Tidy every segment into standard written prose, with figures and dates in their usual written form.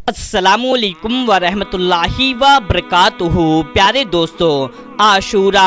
अस्सलामुअलैकुम वरहमतुल्लाहि वबरकातुहू। प्यारे दोस्तों, आशूरा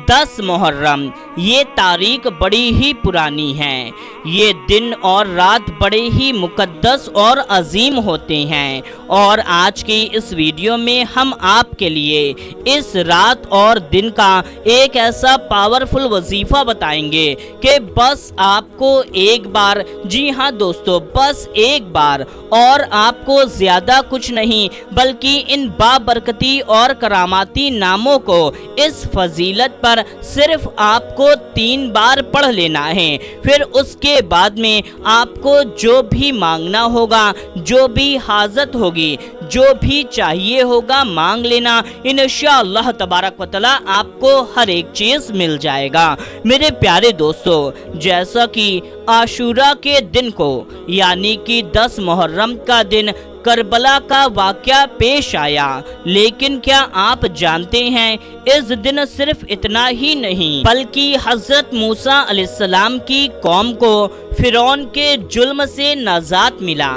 10 मुहर्रम ये तारीख बड़ी ही पुरानी है। ये दिन और रात बड़े ही मुकद्दस और अजीम होते हैं और आज की इस वीडियो में हम आपके लिए इस रात और दिन का एक ऐसा पावरफुल वजीफ़ा बताएंगे कि बस आपको एक बार, जी हाँ दोस्तों, बस एक बार, और आपको ज़्यादा कुछ नहीं बल्कि इन बाबरकती और करामाती नामों को, इस फजीलत पर सिर्फ आपको 3 बार पढ़ लेना है। फिर उसके बाद में आपको जो भी मांगना होगा, जो भी हाजत होगी, जो भी चाहिए होगा, मांग लेना। इंशाअल्लाह तबारक व तआला आपको हर एक चीज़ मिल जाएगा। मेरे प्यारे दोस्तों, जैसा कि आशूरा के दिन को यानी कि 10 मुहर्रम का दिन करबला का वाक़या पेश आया, लेकिन क्या आप जानते हैं इस दिन सिर्फ इतना ही नहीं बल्कि हज़रत मूसा अलैहिस्सलाम की कौम को फिरौन के जुल्म से नजात मिला।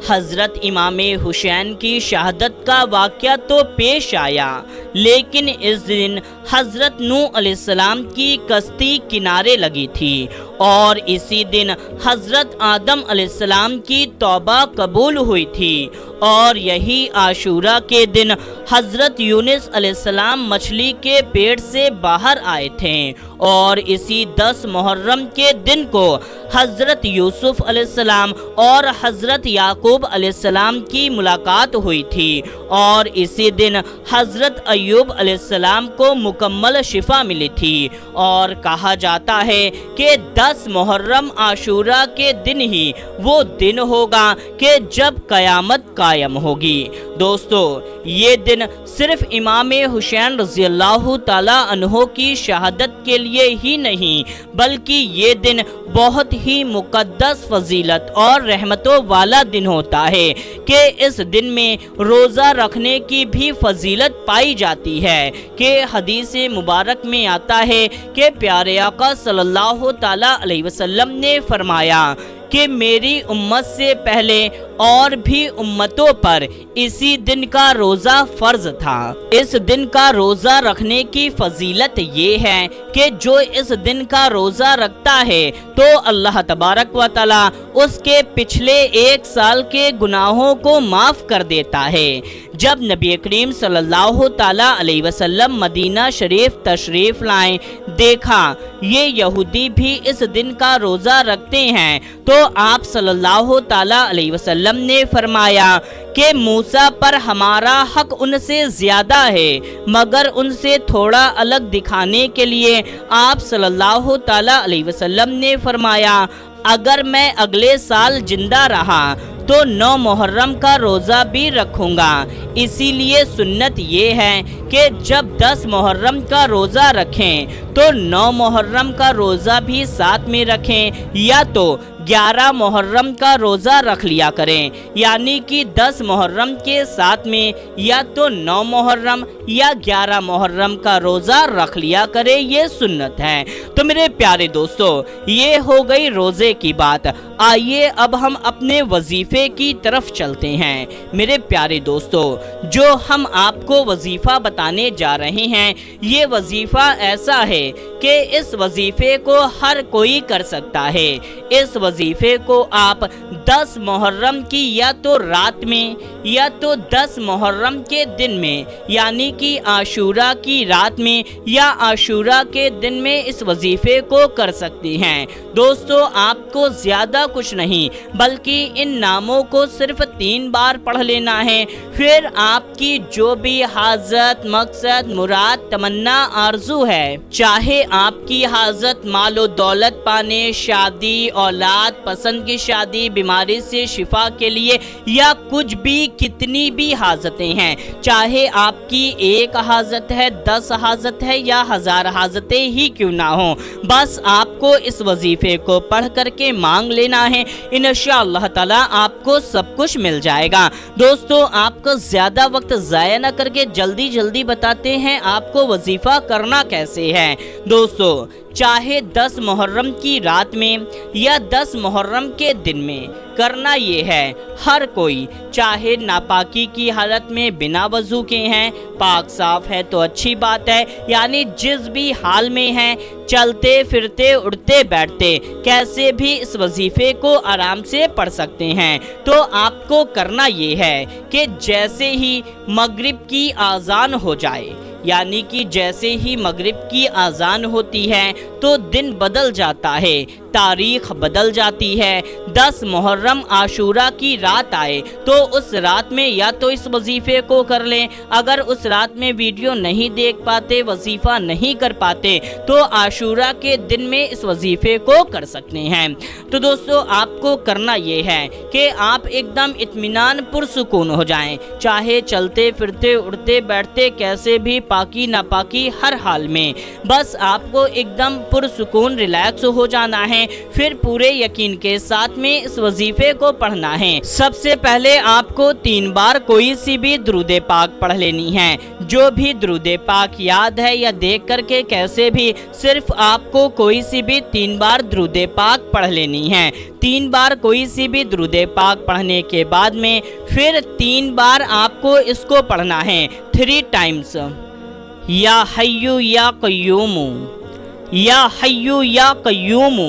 हज़रत इमाम हुसैन की शहादत का वाक़या तो पेश आया, लेकिन इस दिन हज़रत नूह अलैहिस्सलाम की कश्ती किनारे लगी थी और इसी दिन हज़रत आदम अलैहिस्सलाम की तौबा कबूल हुई थी और यही आशूरा के दिन हज़रत यूनुस अलैहिस्सलाम मछली के पेट से बाहर आए थे और इसी 10 मुहर्रम के दिन को हज़रत यूसुफ अलैहिस्सलाम और हज़रत याकूब अलैहिस्सलाम की मुलाकात हुई थी और इसी दिन हज़रत अय्यूब अलैहिस्सलाम को मुकम्मल शिफा मिली थी। और कहा जाता है कि 10 मुहर्रम आशूरा के दिन ही वो दिन होगा कि जब क़यामत कायम होगी। दोस्तों, ये दिन सिर्फ इमाम हुसैन रज़ियल्लाहु ताला अन्हो की शहादत के लिए ही नहीं बल्कि ये दिन बहुत ही मुकद्दस फजीलत और रहमतों वाला दिन होता है कि इस दिन में रोज़ा रखने की भी फजीलत पाई जाती है कि हदीस मुबारक में आता है कि प्यारे आका सल्लल्लाहु ताला अलैहि वसल्लम ने फरमाया कि मेरी उम्मत से पहले और भी उम्मतों पर इसी दिन का रोज़ा फ़र्ज था। इस दिन का रोज़ा रखने की फजीलत ये है कि जो इस दिन का रोज़ा रखता है तो अल्लाह तबारक व तआला उसके पिछले 1 साल के गुनाहों को माफ़ कर देता है। जब नबी करीम सल्लल्लाहु ताला अलैहि वसल्लम मदीना शरीफ तशरीफ़ लाए, देखा ये यहूदी भी इस दिन का रोज़ा रखते हैं तो आप सल्लल्लाहु ताला अलैहि वसल्लम ने फरमाया कि मूसा पर हमारा हक उनसे ज़्यादा है, मगर उनसे थोड़ा अलग दिखाने के लिए आप सल्लल्लाहु ताला अलैहि वसल्लम ने फरमाया, अगर मैं अगले साल जिंदा रहा तो 9 मुहर्रम का रोज़ा भी रखूँगा। इसीलिए सुन्नत ये है कि जब 10 मुहर्रम का रोज़ा रखें तो 9 मुहर्रम का रोज़ा भी साथ में रखें या तो 11 मुहर्रम का रोज़ा रख लिया करें, यानी कि 10 मुहर्रम के साथ में या तो 9 मुहर्रम या 11 मुहर्रम का रोज़ा रख लिया करें, ये सुन्नत है। तो मेरे प्यारे दोस्तों, ये हो गई रोज़े की बात। आइए अब हम अपने वजीफ़े की तरफ चलते हैं। मेरे प्यारे दोस्तों, जो हम आपको वजीफ़ा बताने जा रहे हैं, ये वजीफ़ा ऐसा है कि इस वजीफ़े को हर कोई कर सकता है। इस वजीफ़े को आप 10 मुहर्रम की या तो रात में या तो 10 मुहर्रम के दिन में यानी कि आशूरा की रात में या आशूरा के दिन में इस वजीफ़े को कर सकते हैं। दोस्तों, आपको ज़्यादा कुछ नहीं बल्कि इन नामों को सिर्फ 3 बार पढ़ लेना है। फिर आपकी जो भी हाजत, मकसद, मुराद, तमन्ना, आरजू है, चाहे आपकी हाजत मालो दौलत पाने, शादी, औलाद, पसंद की शादी, बीमारी से शिफा के लिए या कुछ भी, कितनी भी हाजतें हैं, चाहे आपकी 1 हाजत है, 10 हाजत है या 1000 हाजतें ही क्यों ना हो, बस आपको इस वजीफे को पढ़ करके मांग लेना है। इंशाअल्लाह ताला आपको सब कुछ मिल जाएगा। दोस्तों, आपको ज़्यादा वक्त ज़ाया न करके जल्दी जल्दी बताते हैं आपको वजीफ़ा करना कैसे है। दोस्तों, چاہے 10 محرم کی رات میں یا 10 محرم کے دن میں، کرنا یہ ہے ہر کوئی، چاہے ناپاکی کی حالت میں بنا وضو کے ہیں، پاک صاف ہے تو اچھی بات ہے، یعنی جس بھی حال میں ہیں، چلتے پھرتے اٹھتے بیٹھتے کیسے بھی اس وظیفے کو آرام سے پڑھ سکتے ہیں۔ تو آپ کو کرنا یہ ہے کہ جیسے ہی مغرب کی اذان ہو جائے، یعنی کہ جیسے ہی مغرب کی اذان ہوتی ہے تو دن بدل جاتا ہے، تاریخ بدل جاتی ہے، 10 محرم عاشورہ کی رات آئے تو اس رات میں یا تو اس وظیفے کو کر لیں، اگر اس رات میں ویڈیو نہیں دیکھ پاتے، وظیفہ نہیں کر پاتے تو عاشورہ کے دن میں اس وظیفے کو کر سکتے ہیں۔ تو دوستو آپ کو کرنا یہ ہے کہ آپ ایک دم اطمینان پرسکون ہو جائیں، چاہے چلتے پھرتے اٹھتے بیٹھتے کیسے بھی پاکی ناپاکی ہر حال میں، بس آپ کو ایک دم پرسکون ریلیکس ہو جانا ہے، پھر پورے یقین کے ساتھ میں اس وظیفے کو پڑھنا ہے۔ سب سے پہلے آپ کو 3 بار کوئی سی بھی درود پاک پڑھ لینی ہے، جو بھی درود پاک یاد ہے یا دیکھ کر کے کیسے بھی، صرف آپ کو کوئی سی بھی 3 بار درود پاک پڑھ لینی ہے۔ 3 بار کوئی سی بھی درود پاک پڑھنے کے بعد میں پھر 3 بار آپ کو اس کو پڑھنا ہے 3 ٹائمز، یا حیو یا قیوم، یا حیو یا قیوم۔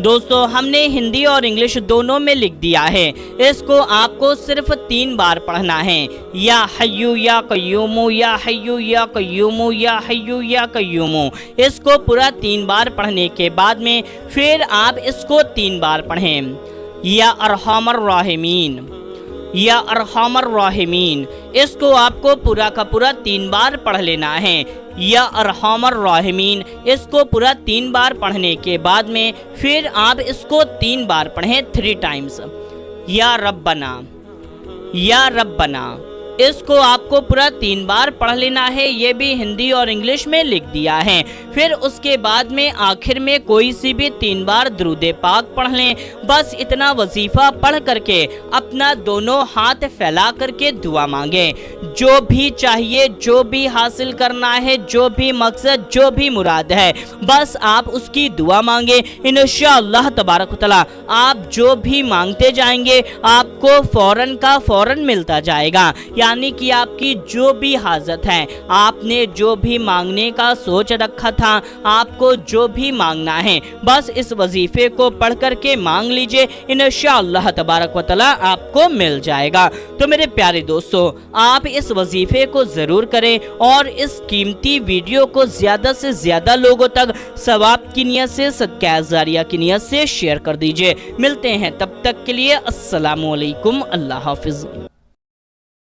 دوستو ہم نے ہندی اور انگلش دونوں میں لکھ دیا ہے، اس کو آپ کو صرف 3 بار پڑھنا ہے، یا حیو یا قیوم، یا حیو یا قیوم، یا حیو یا قیوم۔ اس کو پورا 3 بار پڑھنے کے بعد میں پھر آپ اس کو 3 بار پڑھیں، یا ارحم الراحمین، یا ارحم الراحمین۔ اس کو آپ کو پورا کا پورا 3 بار پڑھ لینا ہے، یا ارحم الراحمین۔ اس کو پورا 3 بار پڑھنے کے بعد میں پھر آپ اس کو 3 بار پڑھیں 3 ٹائمز، یا ربنا، یا ربنا۔ اس کو آپ کو پورا 3 بار پڑھ لینا ہے، یہ بھی ہندی اور انگلش میں لکھ دیا ہے۔ پھر اس کے بعد میں آخر میں کوئی سی بھی 3 بار درود پاک پڑھ لیں، بس اتنا وظیفہ پڑھ کر کے اپنا دونوں ہاتھ پھیلا کر کے دعا مانگیں، جو بھی چاہیے، جو بھی حاصل کرنا ہے، جو بھی مقصد، جو بھی مراد ہے، بس آپ اس کی دعا مانگیں، انشاءاللہ تبارک و تعالی آپ جو بھی مانگتے جائیں گے آپ کو فوراً کا فوراً ملتا جائے گا، یعنی کہ آپ کی جو بھی حاجت ہے، آپ نے جو بھی مانگنے کا سوچ رکھا تھا، آپ کو جو بھی مانگنا ہے، بس اس وظیفے کو پڑھ کر کے مانگ لیجئے، انشاءاللہ تبارک و تعالی آپ کو مل جائے گا۔ تو میرے پیارے دوستو آپ اس وظیفے کو ضرور کریں اور اس قیمتی ویڈیو کو زیادہ سے زیادہ لوگوں تک ثواب کی نیت سے، صدقہ جاریہ کی نیت سے شیئر کر دیجئے۔ ملتے ہیں تب تک کے لیے، السلام علیکم، اللہ حافظ۔